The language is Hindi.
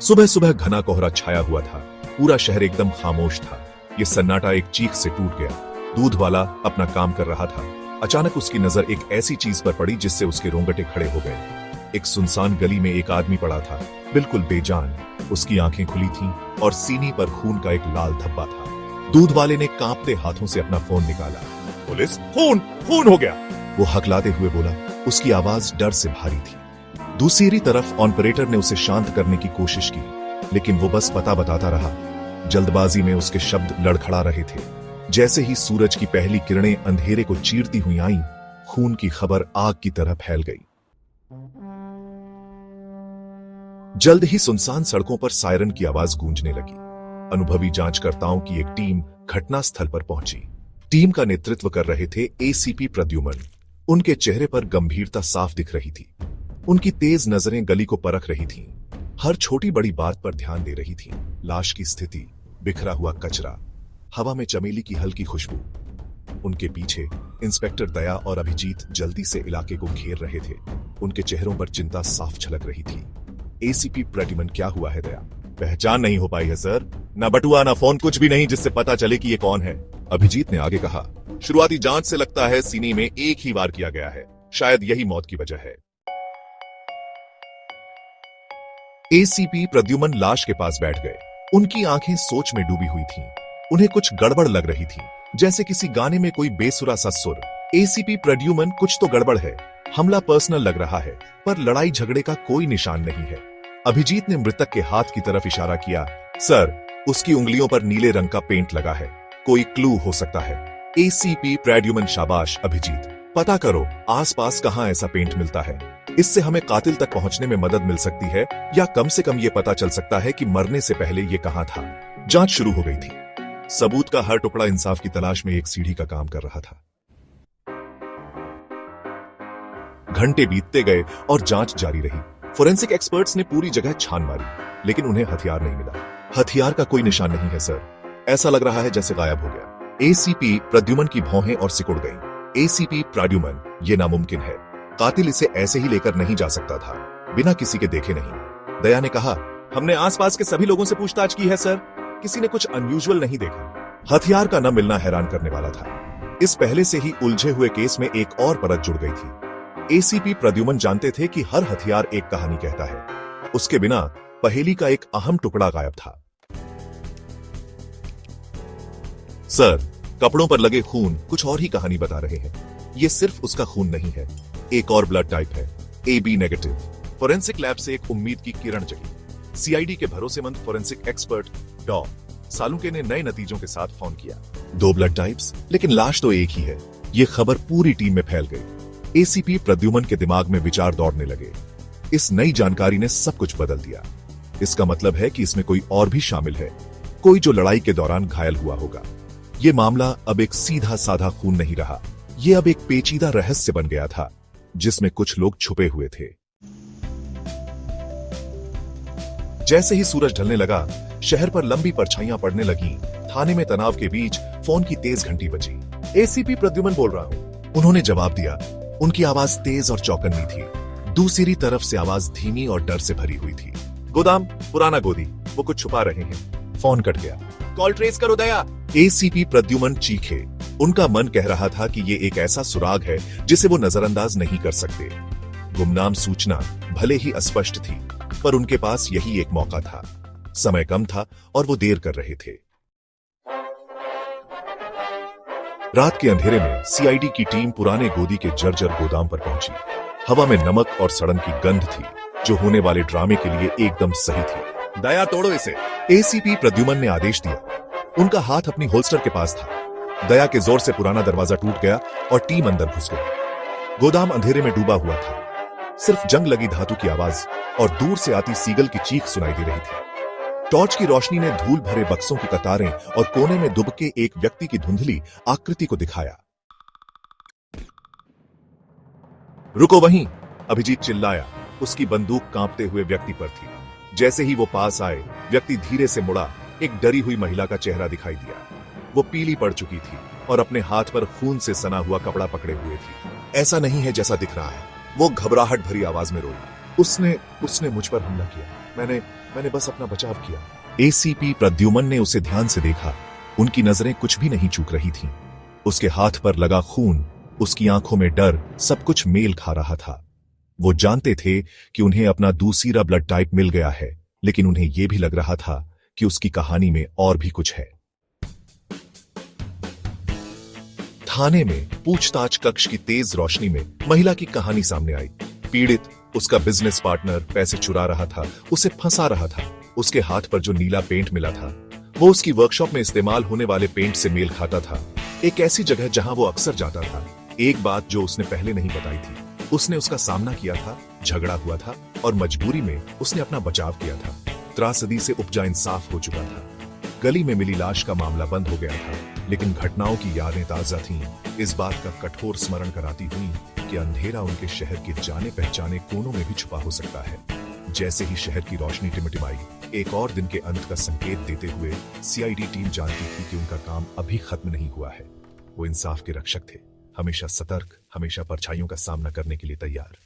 सुबह सुबह घना कोहरा छाया हुआ था। पूरा शहर एकदम खामोश था। ये सन्नाटा एक चीख से टूट गया। दूध वाला अपना काम कर रहा था। अचानक उसकी नजर एक ऐसी चीज पर पड़ी जिससे उसके रोंगटे खड़े हो गए। एक सुनसान गली में एक आदमी पड़ा था, बिल्कुल बेजान। उसकी आंखें खुली थीं और सीने पर खून का एक लाल धब्बा था। दूध वाले ने कांपते हाथों से अपना फोन निकाला। पुलिस, खून खून हो गया, वो हकलाते हुए बोला। उसकी आवाज डर से भारी थी। दूसरी तरफ ऑपरेटर ने उसे शांत करने की कोशिश की, लेकिन वो बस पता बताता रहा। जल्दबाजी में उसके शब्द लड़खड़ा रहे थे। जैसे ही सूरज की पहली किरणें अंधेरे को चीरती हुई आईं, खून की खबर आग की तरह फैल गई। जल्द ही सुनसान सड़कों पर सायरन की आवाज गूंजने लगी। अनुभवी जांचकर्ताओं की एक टीम घटनास्थल पर पहुंची। टीम का नेतृत्व कर रहे थे एसीपी प्रद्युमन। उनके चेहरे पर गंभीरता साफ दिख रही थी। उनकी तेज नजरें गली को परख रही थीं, हर छोटी बड़ी बात पर ध्यान दे रही थीं। लाश की स्थिति, बिखरा हुआ कचरा, हवा में चमेली की हल्की खुशबू। उनके पीछे इंस्पेक्टर दया और अभिजीत जल्दी से इलाके को घेर रहे थे। उनके चेहरों पर चिंता साफ झलक रही थी। एसीपी प्रद्युमन, क्या हुआ है दया? पहचान नहीं हो पाई है सर। ना बटुआ ना फोन, कुछ भी नहीं जिससे पता चले कि ये कौन है। अभिजीत ने आगे कहा। शुरुआती जांच से लगता है सीने में एक ही वार किया गया है। शायद यही मौत की वजह है। एसीपी प्रद्युमन लाश के पास बैठ गए। उनकी आंखें सोच में डूबी हुई थीं। उन्हें कुछ गड़बड़ लग रही थी, जैसे किसी गाने में कोई बेसुरा सा सुर। एसीपी प्रद्युमन, कुछ तो गड़बड़ है। हमला पर्सनल लग रहा है, पर लड़ाई झगड़े का कोई निशान नहीं है। अभिजीत ने मृतक के हाथ की तरफ इशारा किया। सर, उसकी उंगलियों पर नीले रंग का पेंट लगा है। कोई क्लू हो सकता है। एसीपी प्रद्युमन, शाबाश अभिजीत, पता करो आसपास कहां ऐसा पेंट मिलता है। इससे हमें कातिल तक पहुंचने में मदद मिल सकती है, या कम से कम ये पता चल सकता है कि मरने से पहले ये कहां था। जांच शुरू हो गई थी। सबूत का हर टुकड़ा इंसाफ की तलाश में एक सीढ़ी का काम कर रहा था। घंटे बीतते गए और जांच जारी रही। फोरेंसिक एक्सपर्ट्स ने पूरी जगह छान मारी, लेकिन उन्हें हथियार नहीं मिला। हथियार का कोई निशान नहीं है सर। ऐसा लग रहा है जैसे गायब हो गया। एसीपी प्रद्युमन की भौहें और सिकुड़ गईं। एसीपी प्रद्युमन, ये नामुमकिन है। कातिल इसे ऐसे ही लेकर नहीं जा सकता था, बिना किसी के देखे नहीं। दया ने कहा। हमने आसपास के सभी लोगों से पूछताछ की है सर, किसी ने कुछ अनयूजुअल नहीं देखा। हथियार का न मिलना हैरान करने वाला था। इस पहले से ही उलझे हुए केस में एक और परत जुड़ गई थी। एसीपी प्रद्युमन जानते थे कि हर हथियार एक कहानी कहता है। उसके बिना पहेली का एक अहम टुकड़ा गायब था। सर, कपड़ों पर लगे खून कुछ और ही कहानी बता रहे हैं। ये सिर्फ उसका खून नहीं है, एक और ब्लड टाइप है, AB नेगेटिव। फोरेंसिक लैब से एक उम्मीद की किरण जगी। सीआईडी के भरोसेमंद फोरेंसिक एक्सपर्ट डॉ. सालुके ने नए नतीजों के साथ फोन किया। 2 ब्लड टाइप्स, लेकिन लाश तो एक ही है। ये खबर पूरी टीम में फैल गई। एसीपी प्रद्युमन के दिमाग में विचार दौड़ने लगे। इस नई जानकारी ने सब कुछ बदल दिया। इसका मतलब है कि इसमें कोई और भी शामिल है, कोई जो लड़ाई के दौरान घायल हुआ होगा। ये मामला अब एक सीधा साधा खून नहीं रहा, ये अब एक पेचीदा रहस्य बन गया था, जिसमें कुछ लोग छुपे हुए थे। जैसे ही सूरज ढलने लगा, शहर पर लंबी परछाइयां पड़ने लगीं। थाने में तनाव के बीच फोन की तेज घंटी बजी। एसीपी प्रद्युमन बोल रहा हूं, उन्होंने जवाब दिया। उनकी आवाज तेज और चौकन्नी थी। दूसरी तरफ से आवाज धीमी और डर से भरी हुई थी। गोदाम, पुराना गोदी, वो कुछ छुपा रहे हैं। फोन कट गया। कॉल ट्रेस करो दया। एसीपी प्रद्युमन चीखे। उनका मन कह रहा था कि ये एक ऐसा सुराग है जिसे वो नजरअंदाज नहीं कर सकते। गुमनाम सूचना भले ही अस्पष्ट थी, पर उनके पास यही एक मौका था। समय कम था और वो देर कर रहे थे। रात के अंधेरे में सीआईडी की टीम पुराने गोदी के जर्जर गोदाम पर पहुंची। हवा में नमक और सड़न की गंध थी, जो होने वाले ड्रामे के लिए एकदम सही थी। दया, तोड़ो इसे, एसीपी प्रद्युमन ने आदेश दिया। उनका हाथ अपनी होल्स्टर के पास था। दया के जोर से पुराना दरवाजा टूट गया और टीम अंदर घुस गई। गोदाम अंधेरे में डूबा हुआ था। सिर्फ जंग लगी धातु की आवाज और दूर से आती सीगल की चीख सुनाई दे रही थी। टॉर्च की रोशनी ने धूल भरे बक्सों की कतारें और कोने में दुबके एक व्यक्ति की धुंधली आकृति को दिखाया। रुको वहीं, अभिजीत चिल्लाया। उसकी बंदूक कांपते हुए व्यक्ति पर थी। जैसे ही वो पास आए, व्यक्ति धीरे से मुड़ा। एक डरी हुई महिला का चेहरा दिखाई दिया। वो पीली पड़ चुकी थी और अपने हाथ पर खून से सना हुआ कपड़ा पकड़े हुए थी। ऐसा नहीं है जैसा दिख रहा है, वो घबराहट भरी आवाज में रोई। उसने उसने मुझ पर हमला किया। मैंने बस अपना बचाव किया। एसीपी प्रद्युमन ने उसे ध्यान से देखा। उनकी नजरें कुछ भी नहीं चूक रही थीं। उसके हाथ पर लगा खून, उसकी आंखों में डर, सब कुछ मेल खा रहा था। वो जानते थे कि उन्हें अपना दूसरा ब्लड टाइप मिल गया है, लेकिन उन्हें यह भी लग रहा था कि उसकी कहानी में और भी कुछ है। थाने में पूछताछ कक्ष की तेज रोशनी में महिला की कहानी सामने आई। पीड़ित, उसका बिजनेस पार्टनर पैसे चुरा रहा था, उसे फंसा रहा था। उसके हाथ पर जो नीला पेंट मिला था वो उसकी वर्कशॉप में इस्तेमाल होने वाले पेंट से मेल खाता था। एक ऐसी जगह जहां वो अक्सर जाता था। एक बात जो उसने पहले नहीं बताई थी, उसने उसका सामना किया था, झगड़ा हुआ था और मजबूरी में उसने अपना बचाव किया था। त्रासदी से उपजा इंसाफ हो चुका था। गली में मिली लाश का मामला बंद हो गया था, लेकिन घटनाओं की यादें ताजा थीं। इस बात का कठोर स्मरण कराती हुई कि अंधेरा उनके शहर के जाने पहचाने कोनों में भी छुपा हो सकता है। जैसे ही शहर की रोशनी टिमटिमाई, एक और दिन के अंत का संकेत देते हुए सीआईडी टीम जानती थी कि उनका काम अभी खत्म नहीं हुआ है। वो इंसाफ के रक्षक थे, हमेशा सतर्क, हमेशा परछाइयों का सामना करने के लिए तैयार।